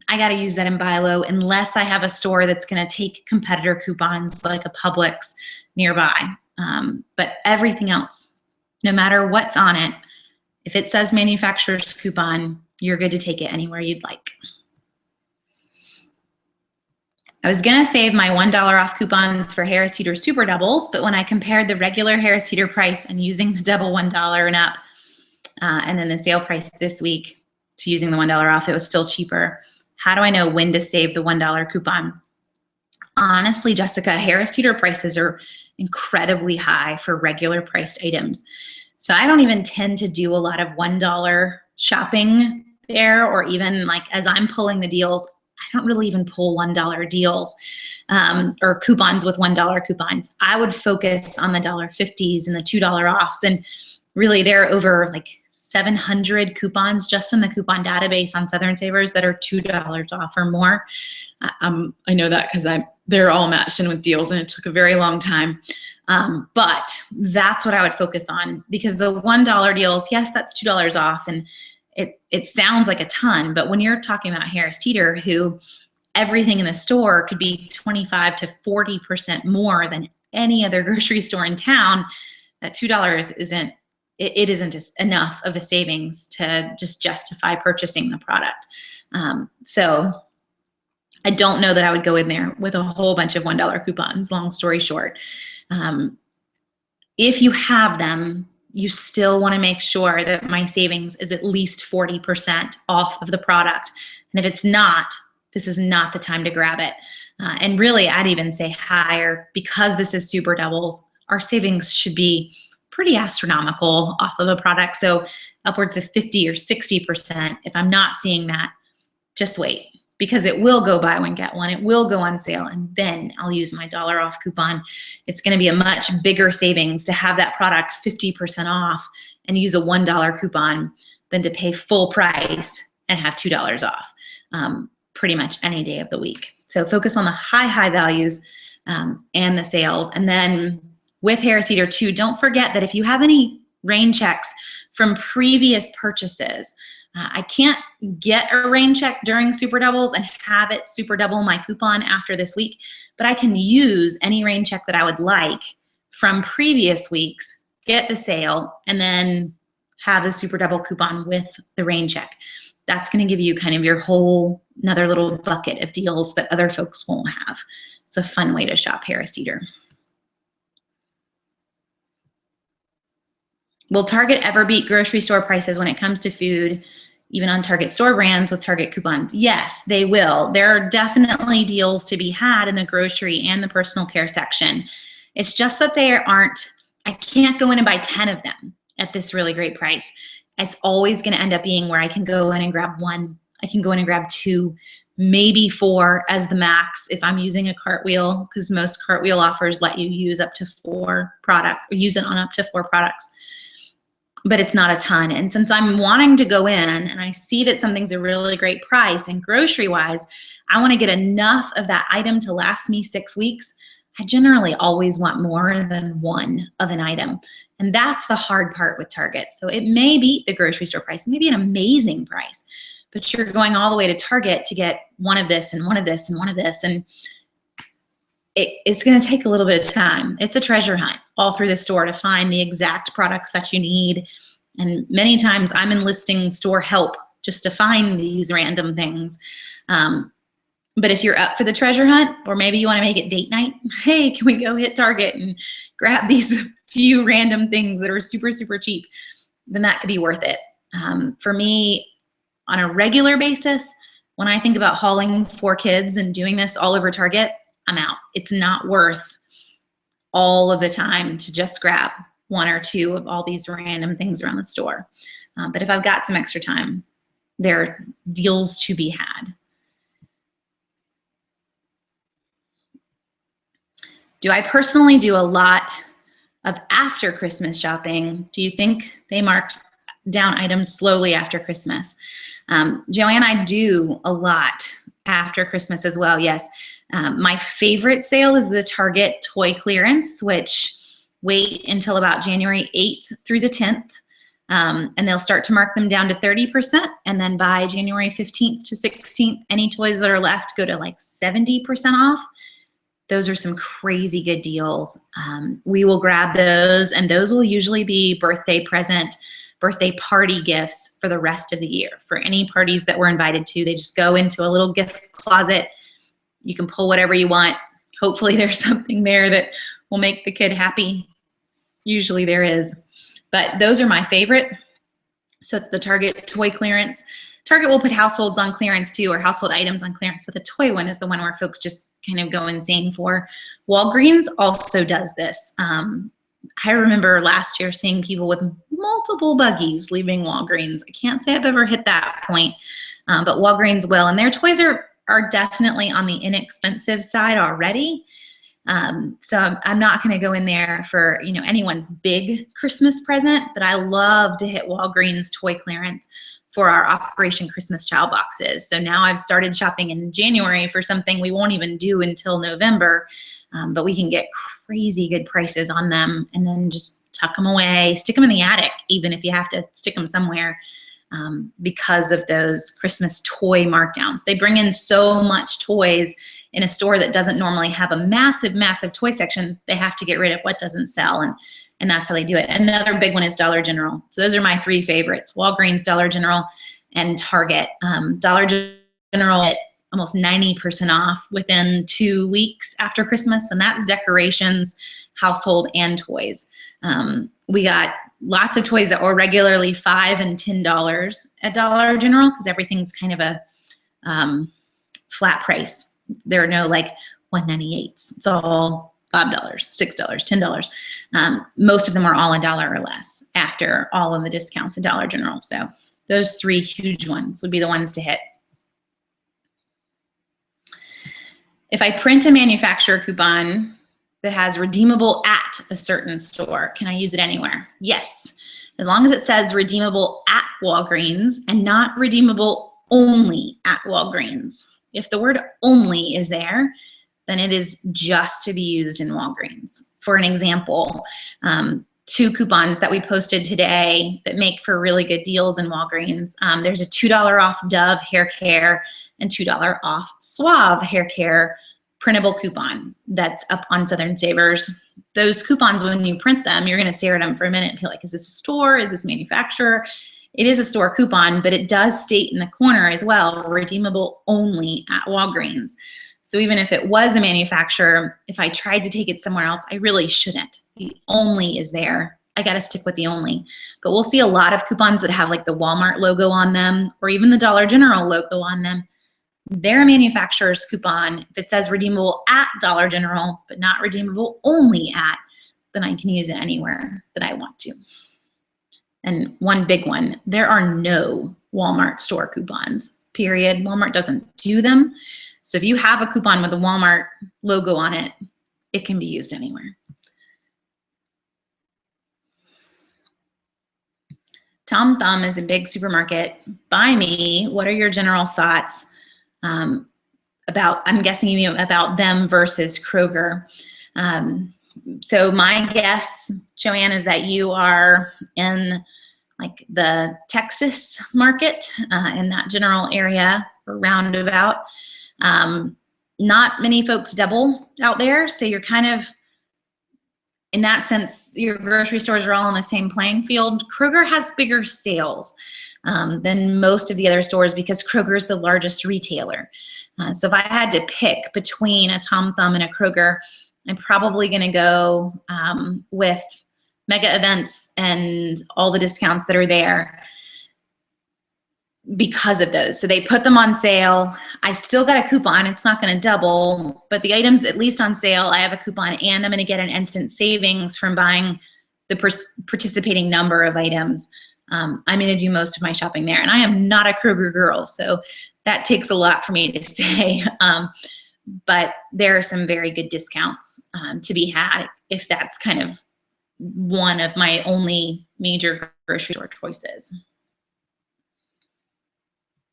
I got to use that in buy low unless I have a store that's going to take competitor coupons like a Publix nearby. But everything else, no matter what's on it, if it says manufacturer's coupon, you're good to take it anywhere you'd like. I was going to save my $1 off coupons for Harris Teeter Super Doubles, but when I compared the regular Harris Teeter price and using the double $1 and up, and then the sale price this week to using the $1 off, it was still cheaper. How do I know when to save the $1 coupon? Honestly, Jessica, Harris Teeter prices are incredibly high for regular priced items. So I don't even tend to do a lot of $1 shopping there, or even like as I'm pulling the deals, I don't really even pull $1 deals or coupons with $1 coupons. I would focus on the $1.50s and the $2 offs. And really there are over like 700 coupons just in the coupon database on Southern Savers that are $2 off or more. I know that because they're all matched in with deals and it took a very long time. But that's what I would focus on, because the $1 deals, yes, that's $2 off, and it sounds like a ton, but when you're talking about Harris Teeter, who everything in the store could be 25 to 40% more than any other grocery store in town, that $2 isn't just enough of a savings to just justify purchasing the product. So I don't know that I would go in there with a whole bunch of $1 coupons, long story short. If you have them, you still want to make sure that my savings is at least 40% off of the product. And if it's not, this is not the time to grab it. And really, I'd even say higher, because this is Super Doubles, our savings should be pretty astronomical off of a product. So upwards of 50 or 60%. If I'm not seeing that, just wait, because it will go buy one, get one. It will go on sale, and then I'll use my $1 off coupon. It's going to be a much bigger savings to have that product 50% off and use a $1 coupon than to pay full price and have $2 off pretty much any day of the week. So focus on the high values and the sales. And then with Harris Teeter too, don't forget that if you have any rain checks from previous purchases, I can't get a rain check during Super Doubles and have it Super Double my coupon after this week, but I can use any rain check that I would like from previous weeks, get the sale, and then have the Super Double coupon with the rain check. That's going to give you kind of your whole another little bucket of deals that other folks won't have. It's a fun way to shop Harris Teeter. Will Target ever beat grocery store prices when it comes to food, even on Target store brands with Target coupons? Yes, they will. There are definitely deals to be had in the grocery and the personal care section. It's just that I can't go in and buy 10 of them at this really great price. It's always going to end up being where I can go in and grab one. I can go in and grab two, maybe 4 as the max if I'm using a cartwheel, because most cartwheel offers let you use up to 4 products, or use it on up to 4 products. But it's not a ton. And since I'm wanting to go in and I see that something's a really great price, and grocery-wise, I want to get enough of that item to last me 6 weeks, I generally always want more than one of an item. And that's the hard part with Target. So it may beat the grocery store price, maybe an amazing price, but you're going all the way to Target to get one of this and one of this and one of this. And it's going to take a little bit of time. It's a treasure hunt all through the store to find the exact products that you need. And many times I'm enlisting store help just to find these random things. But if you're up for the treasure hunt, or maybe you want to make it date night, hey, can we go hit Target and grab these few random things that are super, super cheap, then that could be worth it. For me, on a regular basis, when I think about hauling 4 kids and doing this all over Target, I'm out. It's not worth all of the time to just grab one or two of all these random things around the store. But if I've got some extra time, there are deals to be had. Do I personally do a lot of after Christmas shopping? Do you think they mark down items slowly after Christmas? Joanne, I do a lot after Christmas as well, yes. My favorite sale is the Target toy clearance, which wait until about January 8th through the 10th. And they'll start to mark them down to 30%. And then by January 15th to 16th, any toys that are left go to like 70% off. Those are some crazy good deals. We will grab those, and those will usually be birthday present, birthday party gifts for the rest of the year. For any parties that we're invited to, they just go into a little gift closet. You can pull whatever you want. Hopefully there's something there that will make the kid happy. Usually there is. But those are my favorite. So it's the Target toy clearance. Target will put households on clearance too, or household items on clearance, but the toy one is the one where folks just kind of go insane for. Walgreens also does this. I remember last year seeing people with multiple buggies leaving Walgreens. I can't say I've ever hit that point, but Walgreens will, and their toys are definitely on the inexpensive side already. So I'm not going to go in there for, you know, anyone's big Christmas present, but I love to hit Walgreens toy clearance for our Operation Christmas Child boxes. So now I've started shopping in January for something we won't even do until November, but we can get crazy good prices on them and then just tuck them away, stick them in the attic, even if you have to stick them somewhere, because of those Christmas toy markdowns. They bring in so much toys in a store that doesn't normally have a massive, massive toy section. They have to get rid of what doesn't sell, and that's how they do it. Another big one is Dollar General. So those are my three favorites: Walgreens, Dollar General, and Target. Dollar General at almost 90% off within 2 weeks after Christmas, and that's decorations, household, and toys. We got lots of toys that were regularly $5 and $10 at Dollar General because everything's kind of a flat price. There are no like $1.98. It's all $5, $6, $10. Most of them are all $1 or less after all of the discounts at Dollar General. So those three huge ones would be the ones to hit. If I print a manufacturer coupon that has redeemable at a certain store, can I use it anywhere? Yes, as long as it says redeemable at Walgreens and not redeemable only at Walgreens. If the word only is there, then it is just to be used in Walgreens. For an example, 2 coupons that we posted today that make for really good deals in Walgreens. There's a $2 off Dove hair care and $2 off Suave hair care printable coupon that's up on Southern Savers. Those coupons, when you print them, you're gonna stare at them for a minute and feel like, is this a store? Is this manufacturer? It is a store coupon, but it does state in the corner as well, redeemable only at Walgreens. So even if it was a manufacturer, if I tried to take it somewhere else, I really shouldn't. The only is there. I gotta stick with the only. But we'll see a lot of coupons that have like the Walmart logo on them or even the Dollar General logo on them. They're a manufacturer's coupon. If it says redeemable at Dollar General, but not redeemable only at, then I can use it anywhere that I want to. And one big one, there are no Walmart store coupons, period. Walmart doesn't do them. So if you have a coupon with a Walmart logo on it, it can be used anywhere. Tom Thumb is a big supermarket. By me, what are your general thoughts about, I'm guessing you mean about them versus Kroger. So my guess, Joanne, is that you are in like the Texas market, in that general area or roundabout. Not many folks double out there, so you're kind of, in that sense, your grocery stores are all on the same playing field. Kroger has bigger sales than most of the other stores because Kroger is the largest retailer. So if I had to pick between a Tom Thumb and a Kroger, I'm probably going to go with mega events and all the discounts that are there because of those. So they put them on sale. I still got a coupon. It's not going to double, but the items at least on sale, I have a coupon and I'm going to get an instant savings from buying the participating number of items, I'm going to do most of my shopping there. And I am not a Kroger girl, so that takes a lot for me to say. But there are some very good discounts to be had if that's kind of one of my only major grocery store choices.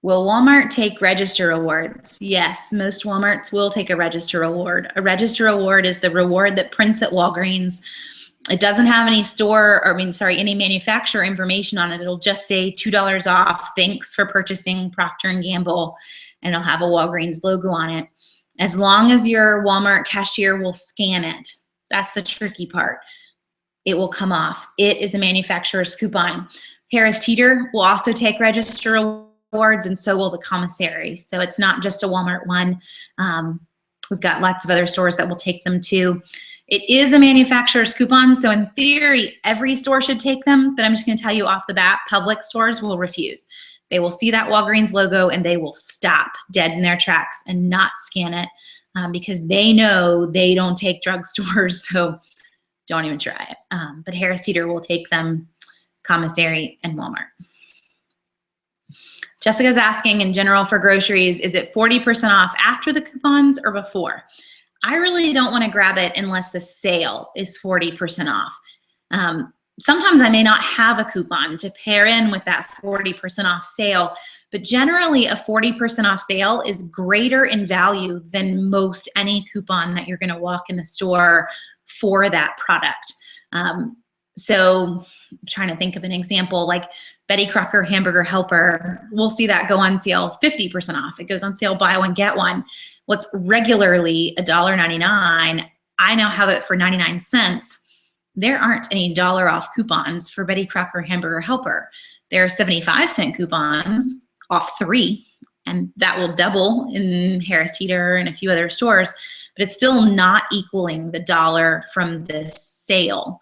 Will Walmart take register awards? Yes, most Walmarts will take a register award. A register award is the reward that prints at Walgreens. It doesn't have any any manufacturer information on it. It'll just say $2 off. Thanks for purchasing Procter & Gamble, and it'll have a Walgreens logo on it. As long as your Walmart cashier will scan it, that's the tricky part. It will come off. It is a manufacturer's coupon. Harris Teeter will also take register awards, and so will the commissary. So it's not just a Walmart one. We've got lots of other stores that will take them too. It is a manufacturer's coupon, so in theory, every store should take them, but I'm just gonna tell you off the bat, public stores will refuse. They will see that Walgreens logo and they will stop dead in their tracks and not scan it because they know they don't take drugstores, so don't even try it. But Harris Teeter will take them, commissary, and Walmart. Jessica's asking, in general for groceries, is it 40% off after the coupons or before? I really don't want to grab it unless the sale is 40% off. Sometimes I may not have a coupon to pair in with that 40% off sale, but generally a 40% off sale is greater in value than most any coupon that you're going to walk in the store for that product. So I'm trying to think of an example, like Betty Crocker Hamburger Helper. We'll see that go on sale 50% off. It goes on sale, buy one, get one. What's regularly $1.99, I now have it for 99 cents. There aren't any dollar off coupons for Betty Crocker Hamburger Helper. There are 75-cent coupons off 3, and that will double in Harris Teeter and a few other stores, but it's still not equaling the dollar from this sale.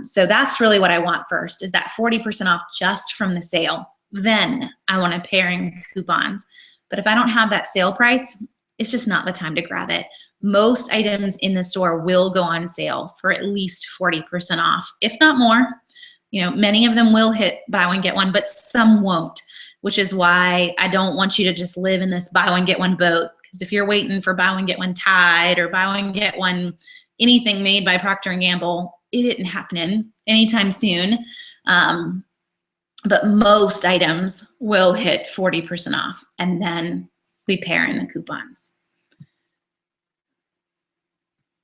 So that's really what I want first, is that 40% off just from the sale. Then I want to pair in coupons. But if I don't have that sale price, it's just not the time to grab it. Most items in the store will go on sale for at least 40% off, if not more. You know, many of them will hit buy one, get one, but some won't, which is why I don't want you to just live in this buy one, get one boat. Because if you're waiting for buy one, get one Tide or buy one, get one anything made by Procter & Gamble, it isn't happening anytime soon. But most items will hit 40% off, and then we pair in the coupons.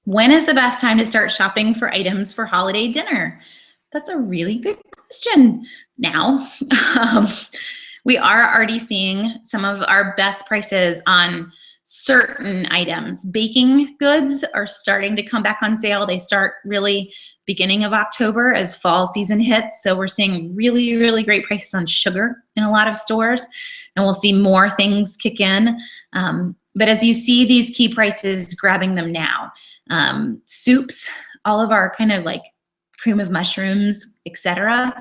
When is the best time to start shopping for items for holiday dinner? That's a really good question. Now, we are already seeing some of our best prices on certain items. Baking goods are starting to come back on sale. They start really beginning of October as fall season hits. So we're seeing really, really great prices on sugar in a lot of stores, and we'll see more things kick in. But as you see these key prices, grabbing them now. Soups, all of our kind of like cream of mushrooms, etc.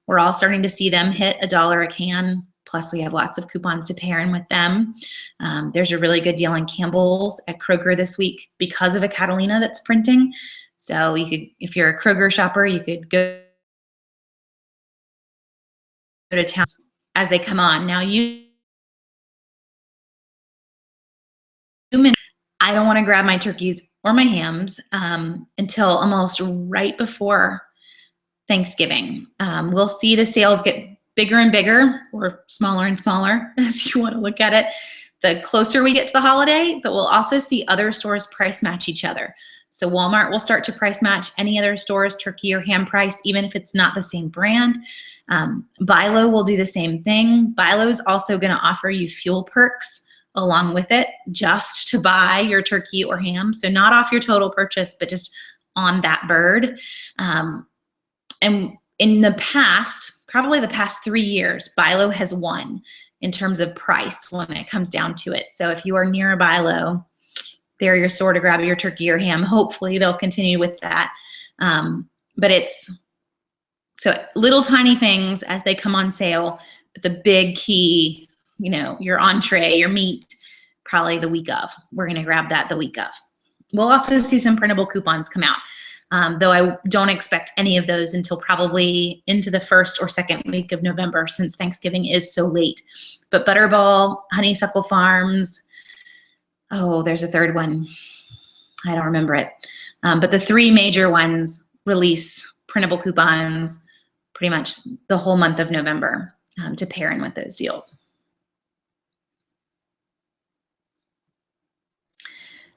We're all starting to see them hit $1 a can. Plus we have lots of coupons to pair in with them. There's a really good deal on Campbell's at Kroger this week because of a Catalina that's printing. So you could, if you're a Kroger shopper, you could go to town as they come on. Now I don't want to grab my turkeys or my hams until almost right before Thanksgiving. We'll see the sales get bigger and bigger, or smaller and smaller, as you want to look at it, the closer we get to the holiday, but we'll also see other stores price match each other. So Walmart will start to price match any other store's turkey or ham price, even if it's not the same brand. Bi-Lo will do the same thing. Bi-Lo is also going to offer you fuel perks along with it, just to buy your turkey or ham. So not off your total purchase, but just on that bird. And in the past, probably the past 3 years, Bi-Lo has won in terms of price when it comes down to it. So if you are near a Bi-Lo, they're your store to grab your turkey or ham. Hopefully they'll continue with that. But it's, so little tiny things as they come on sale, but the big key, you know, your entree, your meat, probably the week of. We're gonna grab that the week of. We'll also see some printable coupons come out. though I don't expect any of those until probably into the first or second week of November, since Thanksgiving is so late. But Butterball, Honeysuckle Farms, oh, there's a third one. I don't remember it. But the three major ones release printable coupons pretty much the whole month of November to pair in with those deals.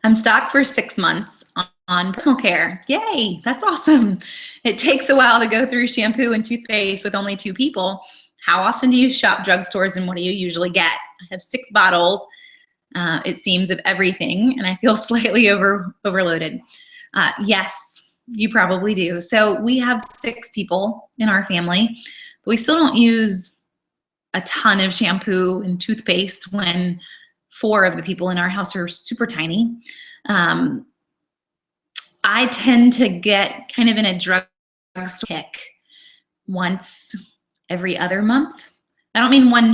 I'm stocked for 6 months on personal care. Yay, that's awesome. It takes a while to go through shampoo and toothpaste with only 2 people. How often do you shop drugstores and what do you usually get? I have 6 bottles, it seems, of everything, and I feel slightly overloaded. Yes, you probably do. So we have 6 people in our family, but we still don't use a ton of shampoo and toothpaste when 4 of the people in our house are super tiny. I tend to get kind of in a drugstore pick once every other month. I don't mean one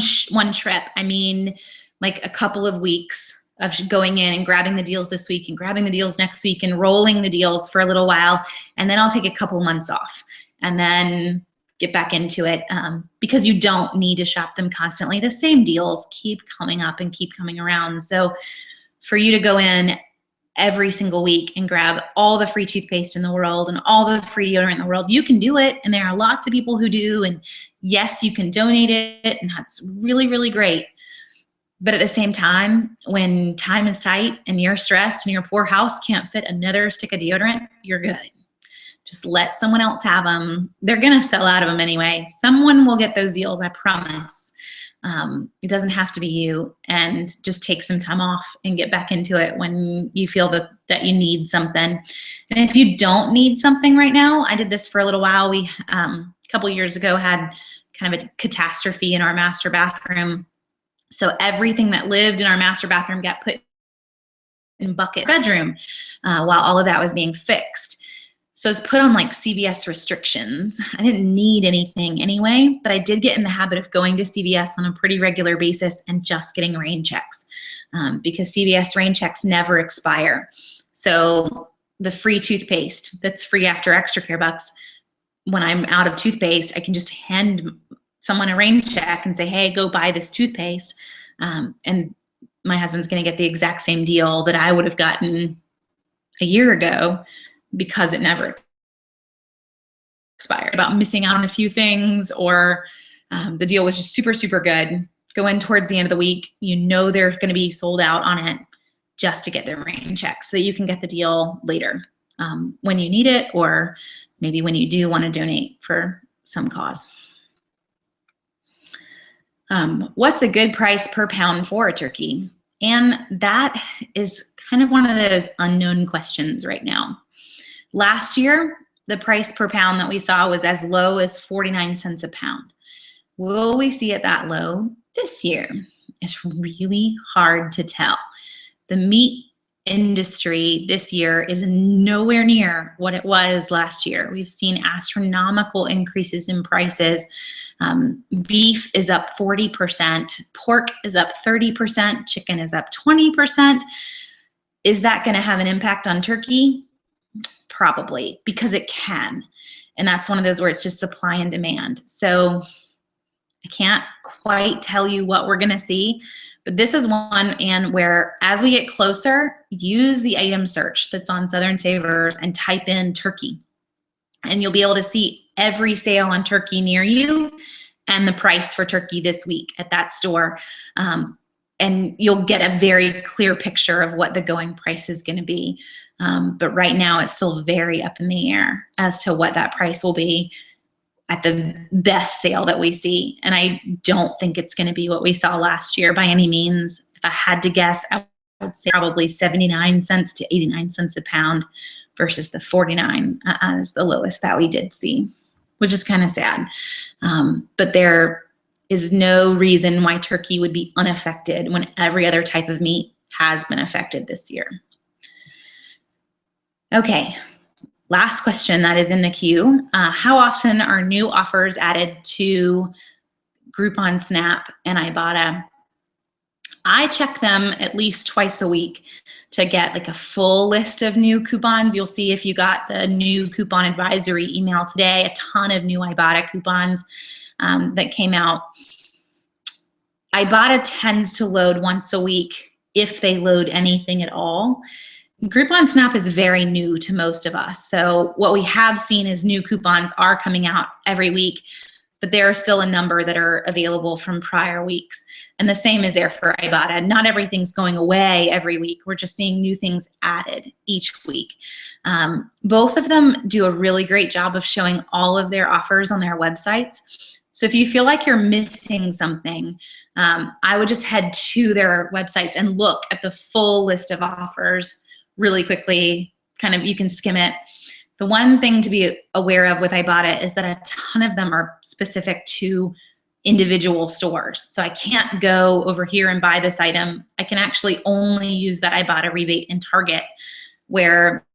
trip. I mean like a couple of weeks of going in and grabbing the deals this week and grabbing the deals next week and rolling the deals for a little while. And then I'll take a couple months off and then get back into it, because you don't need to shop them constantly. The same deals keep coming up and keep coming around. So for you to go in every single week and grab all the free toothpaste in the world and all the free deodorant in the world, you can do it. And there are lots of people who do. And yes, you can donate it. And that's really, really great. But at the same time, when time is tight and you're stressed and your poor house can't fit another stick of deodorant, you're good. Just let someone else have them. They're going to sell out of them anyway. Someone will get those deals, I promise. It doesn't have to be you. And just take some time off and get back into it when you feel that you need something. And if you don't need something right now, I did this for a little while. We, a couple years ago, had kind of a catastrophe in our master bathroom. So everything that lived in our master bathroom got put in bucket bedroom while all of that was being fixed. So I was put on like CVS restrictions. I didn't need anything anyway, but I did get in the habit of going to CVS on a pretty regular basis and just getting rain checks, because CVS rain checks never expire. So the free toothpaste that's free after extra care bucks, when I'm out of toothpaste, I can just hand someone a rain check and say, hey, go buy this toothpaste. And my husband's gonna get the exact same deal that I would have gotten a year ago, because it never expired. About missing out on a few things, or the deal was just super, super good. Go in towards the end of the week, you know they're gonna be sold out on it, just to get their rain check so that you can get the deal later when you need it, or maybe when you do wanna donate for some cause. What's a good price per pound for a turkey? And that is kind of one of those unknown questions right now. Last year, the price per pound that we saw was as low as 49 cents a pound. Will we see it that low this year? It's really hard to tell. The meat industry this year is nowhere near what it was last year. We've seen astronomical increases in prices. Beef is up 40%, pork is up 30%, chicken is up 20%. Is that going to have an impact on turkey? Probably, because it can. And that's one of those where it's just supply and demand. So I can't quite tell you what we're going to see, but this is one and where, as we get closer, use the item search that's on Southern Savers and type in turkey. And you'll be able to see every sale on turkey near you and the price for turkey this week at that store. And you'll get a very clear picture of what the going price is going to be. But right now it's still very up in the air as to what that price will be at the best sale that we see. And I don't think it's going to be what we saw last year by any means. If I had to guess, I would say probably 79 cents to 89 cents a pound versus the 49 as the lowest that we did see, which is kind of sad. But there is no reason why turkey would be unaffected when every other type of meat has been affected this year. Okay, last question that is in the queue. How often are new offers added to Groupon Snap and Ibotta? I check them at least twice a week to get like a full list of new coupons. You'll see if you got the new coupon advisory email today, a ton of new Ibotta coupons that came out. Ibotta tends to load once a week if they load anything at all. Groupon Snap is very new to most of us. So what we have seen is new coupons are coming out every week, but there are still a number that are available from prior weeks. And the same is there for Ibotta. Not everything's going away every week. We're just seeing new things added each week. Both of them do a really great job of showing all of their offers on their websites. So if you feel like you're missing something, I would just head to their websites and look at the full list of offers really quickly. Kind of, you can skim it. The one thing to be aware of with Ibotta is that a ton of them are specific to individual stores. So I can't go over here and buy this item. I can actually only use that Ibotta rebate in Target, where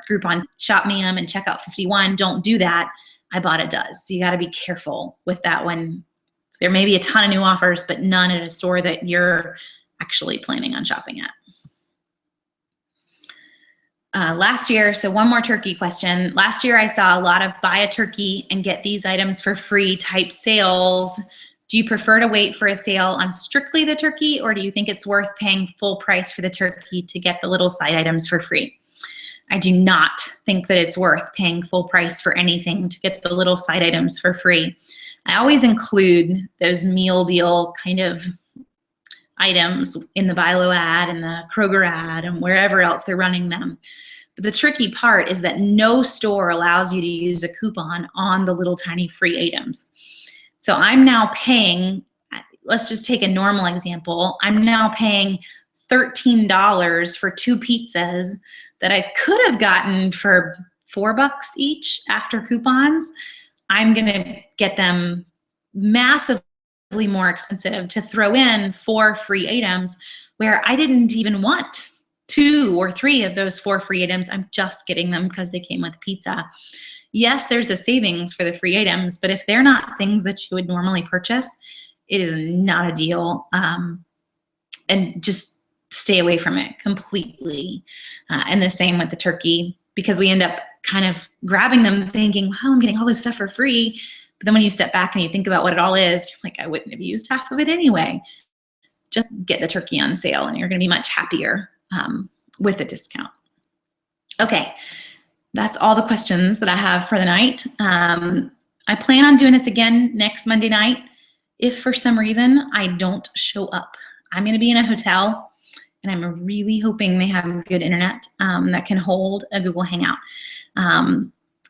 Groupon Shop Ma'am and Checkout 51 don't do that. Ibotta does. So you got to be careful with that one. There may be a ton of new offers, but none at a store that you're actually planning on shopping at. Last year, so one more turkey question. Last year I saw a lot of buy a turkey and get these items for free type sales. Do you prefer to wait for a sale on strictly the turkey, or do you think it's worth paying full price for the turkey to get the little side items for free? I do not think that it's worth paying full price for anything to get the little side items for free. I always include those meal deal kind of items in the Bi-Lo ad and the Kroger ad and wherever else they're running them. But the tricky part is that no store allows you to use a coupon on the little tiny free items. So I'm now paying, let's just take a normal example. I'm now paying $13 for 2 pizzas that I could have gotten for $4 each after coupons. I'm gonna get them massively more expensive to throw in 4 free items where I didn't even want 2 or 3 of those 4 free items. I'm just getting them because they came with pizza. Yes, there's a savings for the free items, but if they're not things that you would normally purchase, it is not a deal. And just stay away from it completely. And the same with the turkey, because we end up kind of grabbing them thinking, wow, I'm getting all this stuff for free. But then when you step back and you think about what it all is, you're like, I wouldn't have used half of it anyway. Just get the turkey on sale and you're gonna be much happier with a discount. Okay, that's all the questions that I have for the night. I plan on doing this again next Monday night. If for some reason I don't show up, I'm gonna be in a hotel and I'm really hoping they have good internet that can hold a Google Hangout.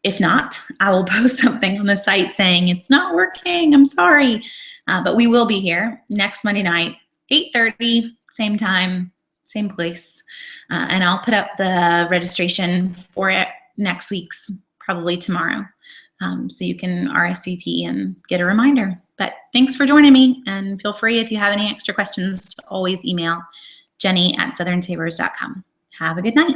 If not, I will post something on the site saying it's not working, I'm sorry. But we will be here next Monday night, 8:30, same time, same place. And I'll put up the registration for it next week's, probably tomorrow. So you can RSVP and get a reminder. But thanks for joining me, and feel free if you have any extra questions to always email Jenny@southernsavers.com. Have a good night.